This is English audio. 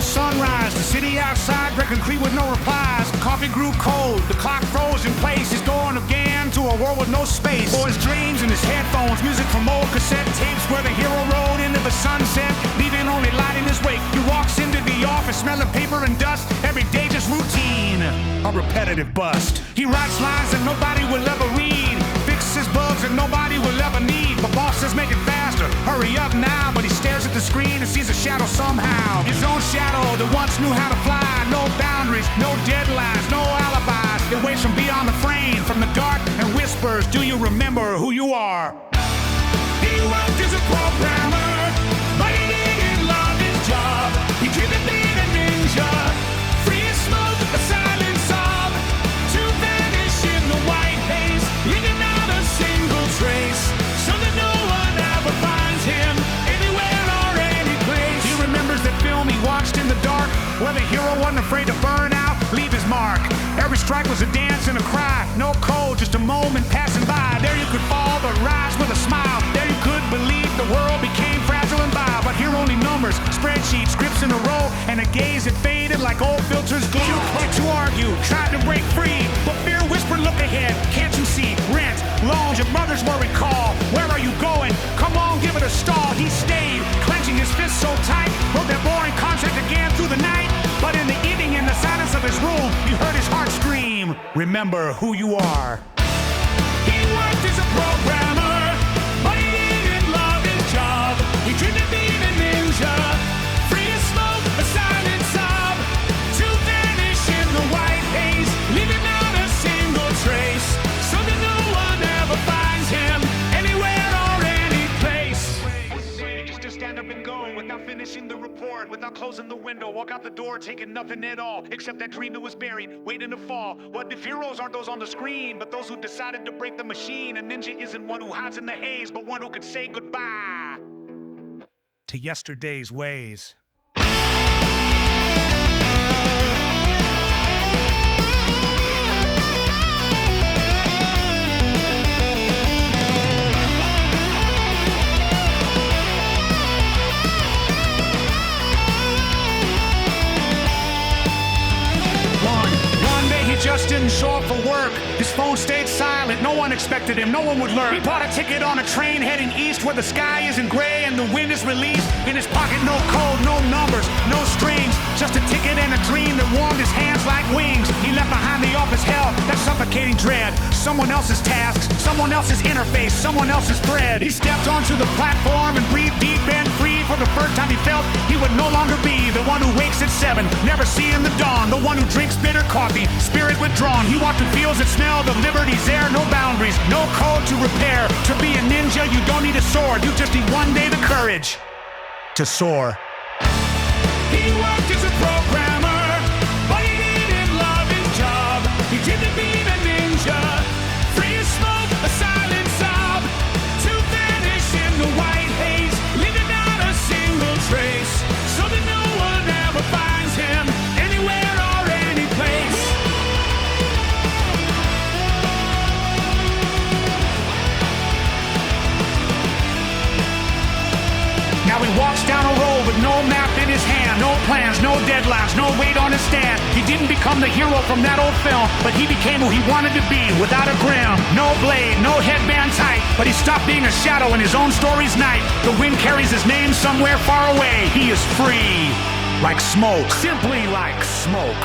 sunrise, the city outside wrecked concrete with no replies. Coffee grew cold, the clock froze in place. He's going again to a world with no space. For his dreams and his headphones, music from old cassette tapes where the hero rode into the sunset, leaving only light in his wake. He walks into the office smelling paper and dust. Every day just routine, a repetitive bust. He writes lines that nobody will ever read, fixes bugs that nobody will ever need. The boss says make it faster, hurry up now, but he stares at the screen and sees a shadow somehow. His own shadow that once knew how to fly. No boundaries, no deadlines, no alibis. It waits from beyond the frame, from the dark, and whispers, do you remember who you are? He worked as a programmer, but he didn't love his job. He dreamed of being a ninja, free as smoke, a silent sob, to vanish in the white haze, leaving not a single trace, so that no one ever finds him anywhere or any place. He remembers that film he watched in the dark, where the hero wasn't afraid to burn out, leave his mark. Every strike was a dance and a cry, no code, just a moment passing by. There you could fall but rise with a smile. There you could believe the world became fragile and vile. But here only numbers, spreadsheets, scripts in a row, and a gaze that faded like old filters glow. You tried to argue, tried to break free, but fear whispered, look ahead, can't you see? Rent, loans, your brothers were recalled. Where are you going? Come on, give it a stall. He stayed, clenching his fists so tight, wrote that boring contract again through the night. But in the evening, in the silence of his room, he heard his heart scream, remember who you are. He worked as a programmer, but he didn't love his job. He dreamed of being a ninja, free as smoke, a silent sob, to vanish in the white haze, leaving not a single trace, so that no one ever finds him anywhere or any place. Just to stand up and go without finishing the report, without closing the window, walk out the door taking nothing at all, except that dream that was buried, waiting to fall. What if heroes aren't those on the screen, but those who decided to break the machine? A ninja isn't one who hides in the haze, but one who could say goodbye to yesterday's ways. Just didn't show up for work. His phone stayed silent, no one expected him, no one would learn. He bought a ticket on a train heading east where the sky isn't gray and the wind is released. In his pocket no code, no numbers, no strings, just a ticket and a dream that warmed his hands like wings. He left behind the office hell, that suffocating dread, someone else's tasks, someone else's interface, someone else's thread. He stepped onto the platform and breathed deep and free. For the first time he felt he would no longer be the one who wakes at 7, never seeing the dawn, the one who drinks bitter coffee, spirit withdrawn. He walked in fields that smell the liberty's air, no boundaries, no code to repair. To be a ninja, you don't need a sword, you just need one day the courage to soar. He worked as a programmer, but he didn't love his job. He dreamed of being a ninja, free as smoke, a silent sob, to vanish in the white haze, leaving not a single trace, so that no one ever finds him anywhere or any place. Now he walks down a road with no map in his hand, no plans, no deadlines, no weight on his stand. He didn't become the hero from that old film, but he became who he wanted to be, without a grim. No blade, no headband tight, but he stopped being a shadow in his own story's night. The wind carries his name somewhere far away. He is free, like smoke, simply like smoke.